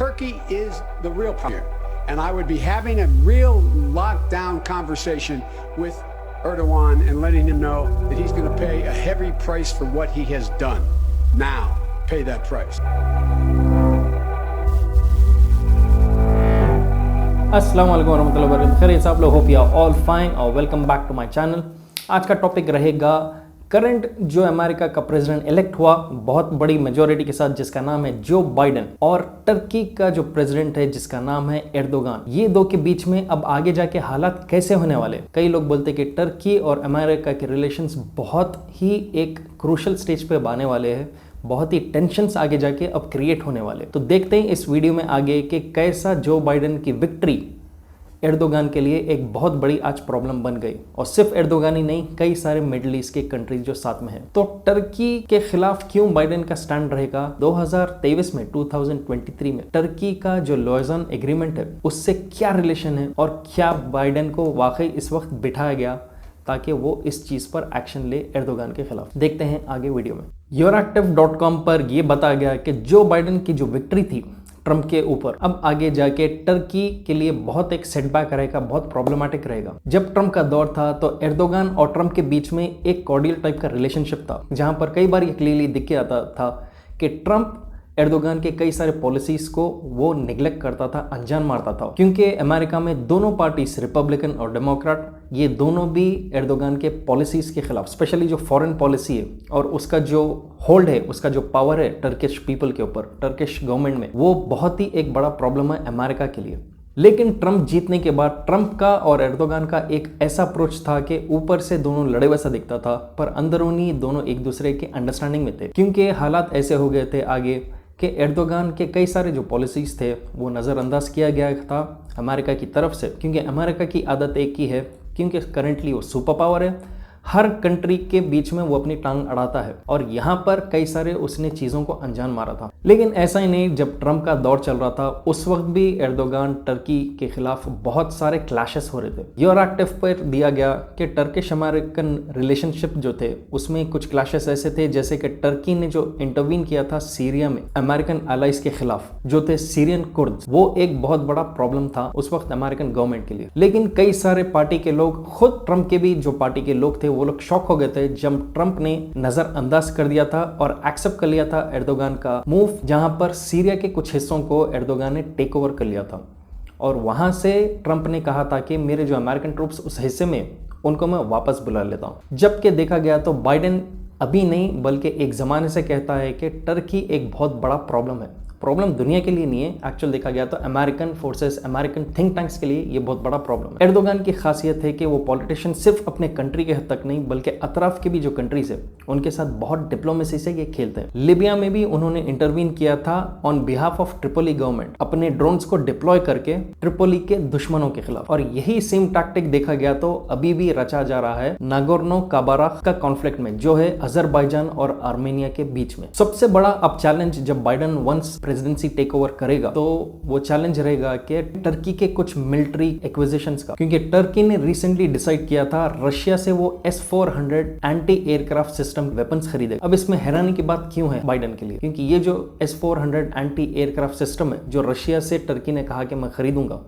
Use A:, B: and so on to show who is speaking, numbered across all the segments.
A: Turkey is the real problem. And I would be having a real lockdown conversation with Erdogan and letting him know that he's going to pay a heavy price for what he has done. Now, pay that price.
B: अस्सलाम वालेकुम रहमतुल्लाहि व बरकातहू। खैरियत से आप लोग, hope you are all fine और welcome back to my channel. आज का टॉपिक रहेगा करंट जो अमेरिका का प्रेसिडेंट इलेक्ट हुआ बहुत बड़ी मेजोरिटी के साथ, जिसका नाम है जो बाइडेन, और टर्की का जो प्रेसिडेंट है जिसका नाम है एर्दोगान। ये दो के बीच में अब आगे जाके हालात कैसे होने वाले। कई लोग बोलते हैं कि टर्की और अमेरिका के रिलेशंस बहुत ही एक क्रूशल स्टेज पे आने वाले हैं, बहुत ही टेंशन्स आगे जाके अब क्रिएट होने वाले। तो देखते हैं इस वीडियो में आगे कि कैसा जो बाइडेन की विक्ट्री एर्दोगान के लिए एक बहुत बड़ी आज प्रॉब्लम बन गई। और सिर्फ एर्दोगान ही नहीं, कई सारे मिडिल ईस्ट के कंट्रीज जो साथ में हैं। तो टर्की के खिलाफ क्यों बाइडेन का स्टैंड रहेगा। 2023 में 2023 में टर्की का जो लॉयजन एग्रीमेंट है उससे क्या रिलेशन है और क्या बाइडेन को वाकई इस वक्त बिठाया गया ताकि वो इस चीज पर एक्शन ले एर्दोगान के खिलाफ। देखते हैं आगे वीडियो में। Euractiv.com पर यह बताया गया कि जो बाइडेन की जो विक्ट्री थी ट्रंप के ऊपर, अब आगे जाके टर्की के लिए बहुत एक सेटबैक रहेगा, बहुत प्रॉब्लमेटिक रहेगा। जब ट्रंप का दौर था तो एर्दोगान और ट्रंप के बीच में एक कॉर्डियल टाइप का रिलेशनशिप था, जहां पर कई बार ये क्लियरली दिख के आता था कि ट्रंप एर्दोगान के कई सारे पॉलिसीज को वो निगलेक्ट करता था, अनजान मारता था। क्योंकि अमेरिका में दोनों पार्टीज, रिपब्लिकन और डेमोक्रेट, ये दोनों भी एर्दोगान के पॉलिसीज के खिलाफ, स्पेशली जो फॉरेन पॉलिसी है और उसका जो होल्ड है, उसका जो पावर है टर्किश पीपल के ऊपर, टर्किश गवर्नमेंट में, वो बहुत ही एक बड़ा प्रॉब्लम है अमेरिका के लिए। लेकिन ट्रंप जीतने के बाद ट्रंप का और एर्दोगान का एक ऐसा अप्रोच था कि ऊपर से दोनों लड़े वैसा दिखता था, पर अंदरूनी दोनों एक दूसरे के अंडरस्टैंडिंग में थे। क्योंकि हालात ऐसे हो गए थे आगे कि एर्दोगान के कई सारे जो पॉलिसीज थे वो नज़रअंदाज किया गया था अमेरिका की तरफ से। क्योंकि अमेरिका की आदत एक ही है, क्योंकि करंटली वो सुपर पावर है, हर कंट्री के बीच में वो अपनी टांग अड़ाता है, और यहाँ पर कई सारे उसने चीज़ों को अनजान मारा था। लेकिन ऐसा ही नहीं, जब ट्रंप का दौर चल रहा था उस वक्त भी एर्दोगान टर्की के खिलाफ बहुत सारे क्लैशेस हो रहे थे। यूरोएक्टिव पर दिया गया कि टर्किश अमेरिकन रिलेशनशिप जो थे उसमें कुछ क्लैशेस ऐसे थे, जैसे कि टर्की ने जो इंटरवीन किया था सीरिया में अमेरिकन एलाइज के खिलाफ, जो थे सीरियन कुर्द, वो एक बहुत बड़ा प्रॉब्लम था उस वक्त अमेरिकन गवर्नमेंट के लिए। लेकिन कई सारे पार्टी के लोग, खुद ट्रंप के भी जो पार्टी के लोग थे, वो लोग शॉक हो गए थे जब ट्रंप ने नजरअंदाज कर दिया था और एक्सेप्ट कर लिया था एर्दोगान का मूव, जहां पर सीरिया के कुछ हिस्सों को एर्दोगान ने टेक ओवर कर लिया था। और वहां से ट्रंप ने कहा था कि मेरे जो अमेरिकन ट्रूप्स उस हिस्से में, उनको मैं वापस बुला लेता हूं। जबकि देखा गया तो बाइडेन अभी नहीं बल्कि एक जमाने से कहता है कि टर्की एक बहुत बड़ा प्रॉब्लम है। प्रॉब्लम दुनिया के लिए नहीं है, एक्चुअल देखा गया तो American forces, American think tanks के लिए ये बहुत बड़ा प्रॉब्लम है। एर्दोगान की खासियत है कि वो पॉलिटिशियन सिर्फ अपने कंट्री के हद तक नहीं बल्कि अतराफ के भी जो कंट्रीज है उनके साथ बहुत डिप्लोमेसी से ये खेलते हैं। लिबिया में भी उन्होंने इंटरवीन किया था on behalf of Tripoli government, अपने ड्रोन्स को डिप्लॉय करके ट्रिपोली के दुश्मनों के खिलाफ। और यही सेम टैक्टिक देखा गया तो अभी भी रचा जा रहा है नागोर्नो काराबाख का कॉन्फ्लिक्ट में, जो है अजरबैजान और आर्मेनिया के बीच में। सबसे बड़ा अब चैलेंज जब Biden once presidency take over करेगा तो वो चैलेंज रहेगा कि टर्की के कुछ मिलिट्री एक्विजिशंस का। क्योंकि टर्की ने रिसेंटली डिसाइड किया था रशिया से वो S-400 anti aircraft system weapons खरीदेगा। अब इसमें हैरानी की बात क्यों है बाइडेन के लिए, क्योंकि ये जो S-400 एंटी एयरक्राफ्ट सिस्टम है जो रशिया से टर्की ने कहा कि मैं खरीदूंगा,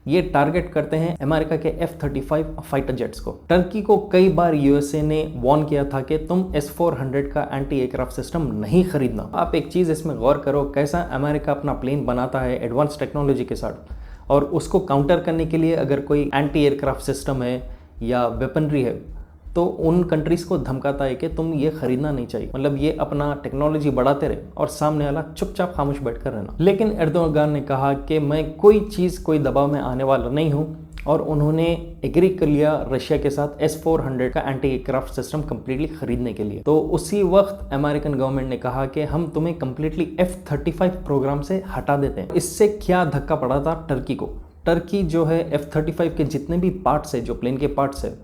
B: ये टारगेट करते हैं अमेरिका के F-35 फाइटर जेट्स को। टर्की को कई बार यूएसए ने वार्न किया था कि तुम S-400 का एंटी एयरक्राफ्ट सिस्टम नहीं खरीदना। आप एक चीज़ इसमें गौर करो, कैसा अमेरिका अपना प्लेन बनाता है एडवांस टेक्नोलॉजी के साथ, और उसको काउंटर करने के लिए अगर कोई एंटी एयरक्राफ्ट सिस्टम है या वेपनरी है तो उन कंट्रीज को धमकाता है कि तुम ये खरीदना नहीं चाहिए। मतलब ये अपना टेक्नोलॉजी बढ़ाते रहे और सामने वाला चुपचाप खामोश बैठकर रहना। लेकिन एर्दोगान ने कहा कि मैं कोई चीज़, कोई दबाव में आने वाला नहीं हूँ, और उन्होंने एग्री कर लिया रशिया के साथ S-400 का एंटी एयरक्राफ्ट सिस्टम कंप्लीटली खरीदने के लिए। तो उसी वक्त अमेरिकन गवर्नमेंट ने कहा कि हम तुम्हें कंप्लीटली F-35 प्रोग्राम से हटा देते हैं। इससे क्या धक्का पड़ा था टर्की को। टर्की जो है F-35 के जितने भी पार्ट्स है, जो प्लेन के पार्ट्स है,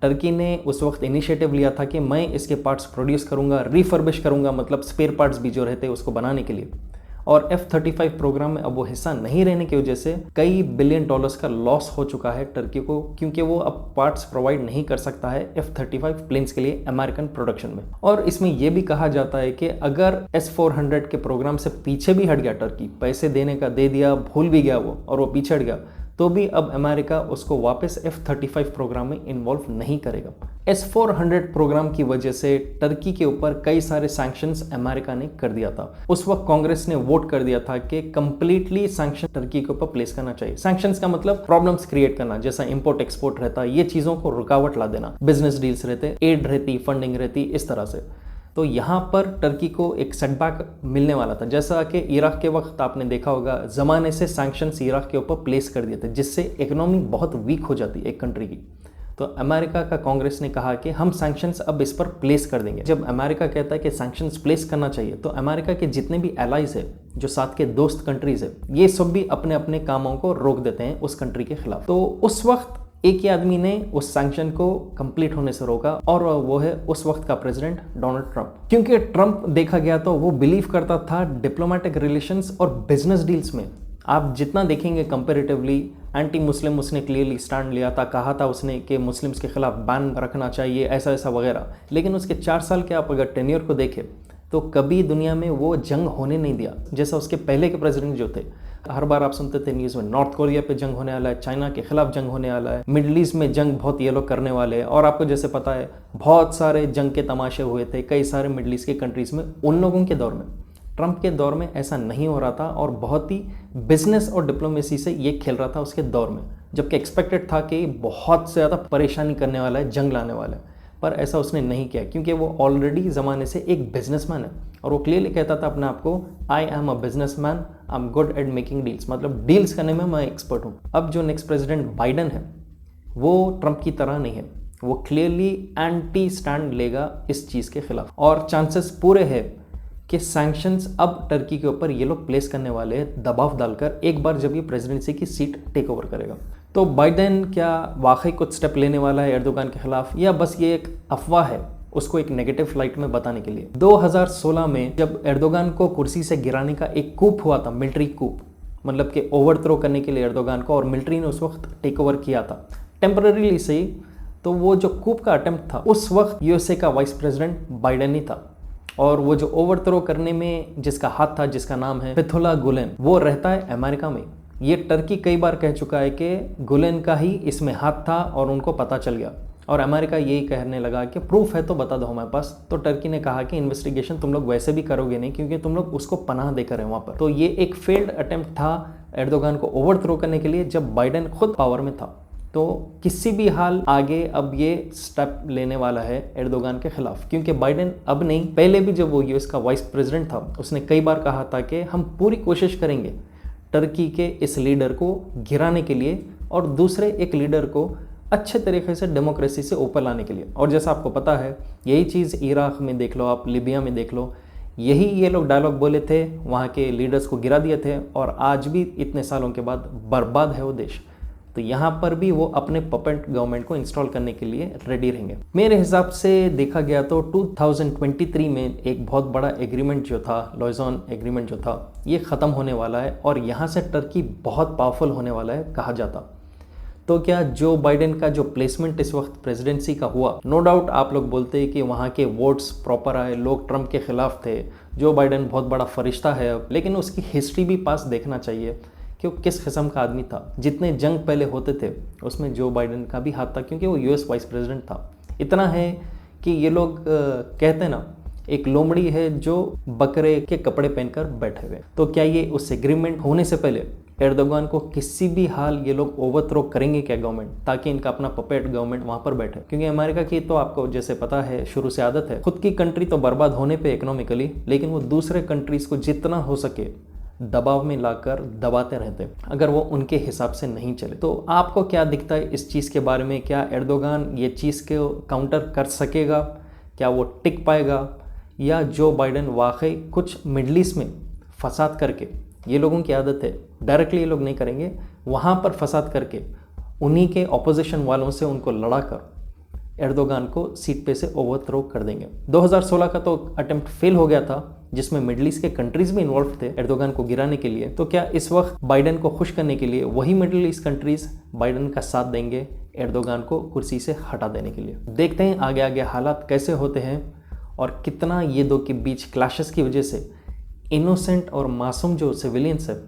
B: टर्की ने उस वक्त इनिशिएटिव लिया था कि मैं इसके पार्ट्स प्रोड्यूस करूंगा, रिफर्बिश करूंगा, मतलब स्पेयर पार्ट्स भी जो रहते हैं उसको बनाने के लिए, और F-35 प्रोग्राम में अब वो हिस्सा नहीं रहने की वजह से कई बिलियन डॉलर्स का लॉस हो चुका है टर्की को, क्योंकि वो अब पार्ट्स प्रोवाइड नहीं कर सकता है F-35 प्लेन्स के लिए अमेरिकन प्रोडक्शन में। और इसमें यह भी कहा जाता है कि अगर S-400 के प्रोग्राम से पीछे भी हट गया टर्की, पैसे देने का दे दिया, भूल भी गया वो और वो पीछे हट गया, तो भी अब अमेरिका उसको वापस F-35 प्रोग्राम में इन्वॉल्व नहीं करेगा। S-400 प्रोग्राम की वजह से टर्की के ऊपर कई सारे सैंक्शंस अमेरिका ने कर दिया था। उस वक्त कांग्रेस ने वोट कर दिया था कि कंप्लीटली सैंक्शन टर्की के ऊपर प्लेस करना चाहिए। सैंक्शंस का मतलब प्रॉब्लम्स क्रिएट करना, जैसा इंपोर्ट एक्सपोर्ट रहता, ये चीज़ों को रुकावट ला देना, बिजनेस डील्स रहते, एड रहती, फंडिंग रहती, इस तरह से। तो यहाँ पर टर्की को एक सेटबैक मिलने वाला था, जैसा कि इराक के वक्त आपने देखा होगा, ज़माने से सैंक्शंस इराक के ऊपर प्लेस कर दिए थे, जिससे इकोनॉमी बहुत वीक हो जाती एक कंट्री की। तो अमेरिका का कांग्रेस ने कहा कि हम सैंक्शंस अब इस पर प्लेस कर देंगे। जब अमेरिका कहता है कि सैंक्शंस प्लेस करना चाहिए, तो अमेरिका के जितने भी एलाइज है, जो साथ के दोस्त कंट्रीज है, ये सब भी अपने अपने कामों को रोक देते हैं उस कंट्री के खिलाफ। तो उस वक्त एक ही आदमी ने उस सैंक्शन को कंप्लीट होने से रोका, और वो है उस वक्त का प्रेसिडेंट डोनाल्ड ट्रंप। क्योंकि ट्रंप देखा गया तो वो बिलीव करता था डिप्लोमेटिक रिलेशंस और बिजनेस डील्स में। आप जितना देखेंगे कंपेरेटिवली एंटी मुस्लिम उसने क्लियरली स्टैंड लिया था, कहा था उसने कि मुस्लिम्स के खिलाफ बैन रखना चाहिए, ऐसा ऐसा वगैरह। लेकिन उसके 4 साल के आप अगर टेन्योर को देखें तो कभी दुनिया में वो जंग होने नहीं दिया, जैसा उसके पहले के प्रेसिडेंट जो थे। हर बार आप सुनते थे न्यूज़ में नॉर्थ कोरिया पे जंग होने वाला है, चाइना के खिलाफ जंग होने वाला है, मिडल ईस्ट में जंग बहुत ये लोग करने वाले हैं। और आपको जैसे पता है बहुत सारे जंग के तमाशे हुए थे कई सारे मिडल ईस्ट के कंट्रीज़ में उन लोगों के दौर में। ट्रंप के दौर में ऐसा नहीं हो रहा था, और बहुत ही बिजनेस और डिप्लोमेसी से ये खेल रहा था उसके दौर में, जबकि एक्सपेक्टेड था कि बहुत ज़्यादा परेशानी करने वाला है, जंग लाने वाला है। पर ऐसा उसने नहीं किया, क्योंकि वो ऑलरेडी ज़माने से एक बिजनेसमैन है, और वो क्लियरली कहता था अपने आप को, I am a businessman, I am good at making deals, मतलब डील्स करने में मैं एक्सपर्ट हूँ। अब जो नेक्स्ट प्रेसिडेंट बाइडन है वो ट्रंप की तरह नहीं है, वो क्लियरली एंटी स्टैंड लेगा इस चीज़ के खिलाफ, और चांसेस पूरे हैं कि सैंक्शंस अब टर्की के ऊपर ये लोग प्लेस करने वाले हैं दबाव डालकर, एक बार जब ये प्रेसिडेंसी की सीट टेक ओवर करेगा। तो बाइडेन क्या वाकई कुछ स्टेप लेने वाला है एर्दोगान के खिलाफ, या बस ये एक अफवाह है उसको एक नेगेटिव लाइट में बताने के लिए? 2016 में जब एर्दोगान को कुर्सी से गिराने का एक कूप हुआ था, मिलिट्री कूप, मतलब कि ओवरथ्रो करने के लिए एर्दोगान को, और मिलिट्री ने उस वक्त टेक ओवर किया था टेम्पररीली सही। तो वो जो कूप का अटेम्प्ट था उस वक्त यूएसए का वाइस प्रेसिडेंट बाइडेन ही था, और वो जो ओवरथ्रो करने में जिसका हाथ था, जिसका नाम है फेथुल्लाह गुलेन, वो रहता है अमेरिका में। ये टर्की कई बार कह चुका है कि गुलेन का ही इसमें हाथ था और उनको पता चल गया, और अमेरिका यही कहने लगा कि प्रूफ है तो बता दो हमारे पास। तो टर्की ने कहा कि इन्वेस्टिगेशन तुम लोग वैसे भी करोगे नहीं, क्योंकि तुम लोग उसको पनाह देकर हैं वहाँ पर। तो ये एक फेल्ड अटेम्प्ट था एर्दोगान को ओवरथ्रो करने के लिए जब बाइडेन खुद पावर में था। तो किसी भी हाल आगे अब ये स्टेप लेने वाला है एर्दोगान के खिलाफ, क्योंकि बाइडेन अब नहीं, पहले भी जब वो यूएस का वाइस प्रेसिडेंट था उसने कई बार कहा था कि हम पूरी कोशिश करेंगे टर्की के इस लीडर को गिराने के लिए और दूसरे एक लीडर को अच्छे तरीके से डेमोक्रेसी से ऊपर लाने के लिए। और जैसा आपको पता है यही चीज़ इराक में देख लो, आप लिबिया में देख लो, यही ये लोग डायलॉग बोले थे, वहाँ के लीडर्स को गिरा दिए थे, और आज भी इतने सालों के बाद बर्बाद है वो देश। तो यहाँ पर भी वो अपने पपेट गवर्नमेंट को इंस्टॉल करने के लिए रेडी रहेंगे। मेरे हिसाब से देखा गया तो 2023 में एक बहुत बड़ा एग्रीमेंट जो था, लॉयज़ॉन एग्रीमेंट जो था, ये ख़त्म होने वाला है, और यहाँ से टर्की बहुत पावरफुल होने वाला है कहा जाता। तो क्या जो बाइडेन का जो प्लेसमेंट इस वक्त प्रेसिडेंसी का हुआ, नो डाउट आप लोग बोलते हैं कि वहाँ के वोट्स प्रॉपर आए, लोग ट्रंप के खिलाफ थे, जो बाइडेन बहुत बड़ा फरिश्ता है अब, लेकिन उसकी हिस्ट्री भी पास देखना चाहिए कि वो किस किस्म का आदमी था। जितने जंग पहले होते थे उसमें जो बाइडेन का भी हाथ था, क्योंकि वो यूएस वाइस प्रेसिडेंट था। इतना है कि ये लोग कहते हैं ना, एक लोमड़ी है जो बकरे के कपड़े पहनकर बैठे हुए। तो क्या ये उस एग्रीमेंट होने से पहले एर्दोगान को किसी भी हाल ये लोग ओवरथ्रो करेंगे क्या गवर्नमेंट, ताकि इनका अपना पपेट गवर्नमेंट वहाँ पर बैठे? क्योंकि अमेरिका की तो आपको जैसे पता है शुरू से आदत है, खुद की कंट्री तो बर्बाद होने पे इकोनॉमिकली, लेकिन वो दूसरे कंट्रीज़ को जितना हो सके दबाव में लाकर दबाते रहते अगर वो उनके हिसाब से नहीं चले। तो आपको क्या दिखता है इस चीज़ के बारे में? क्या एर्दोगान ये चीज़ को काउंटर कर सकेगा? क्या वो टिक पाएगा? या जो बाइडेन वाकई कुछ मिडल ईस्ट में फसाद करके, ये लोगों की आदत है, डायरेक्टली ये लोग नहीं करेंगे, वहाँ पर फसाद करके उन्हीं के ऑपोजिशन वालों से उनको लड़ाकर एर्दोगान को सीट पे से ओवरथ्रो कर देंगे। 2016 का तो अटेम्प्ट फेल हो गया था, जिसमें मिडिल ईस्ट के कंट्रीज भी इन्वॉल्व थे एर्दोगान को गिराने के लिए, तो क्या इस वक्त बाइडेन को खुश करने के लिए वही मिडिल ईस्ट कंट्रीज बाइडेन का साथ देंगे एर्दोगान को कुर्सी से हटा देने के लिए? देखते हैं आगे आगे हालात कैसे होते हैं और कितना ये दो के बीच क्लैशेस की वजह से इनोसेंट और मासूम जो सिविलियंस है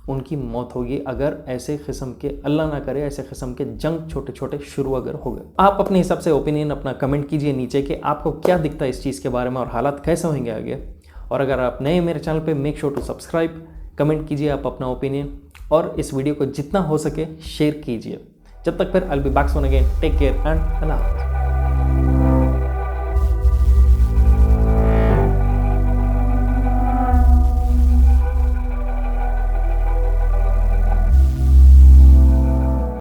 B: उनकी मौत होगी, अगर ऐसे किस्म के, अल्लाह ना करे, ऐसे किस्म के जंग छोटे छोटे शुरू अगर हो गए। आप अपने हिसाब से ओपिनियन अपना कमेंट कीजिए नीचे कि आपको क्या दिखता है इस चीज़ के बारे में और हालात कैसे होंगे आगे। और अगर आप नए मेरे चैनल पे make sure to subscribe, comment कीजिए आप अपना ओपिनियन और इस वीडियो को जितना हो सके शेयर कीजिए। जब तक फिर I will be back soon again, take care and अल्लाह हाफ़िज़।